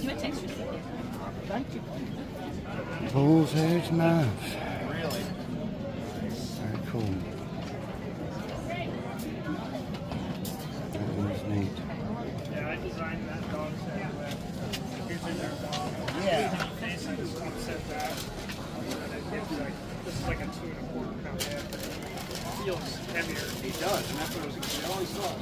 you a text receipt. Thank you. Bull's Edge knives. Really? Very cool. That one's neat. Yeah, I designed that dog set. Here's in their dog. Yeah. Face, I just want to set that. And it gives you like, this is like a 2 1/4 pound head, but it feels heavier. He does, and that's what I was. I always thought.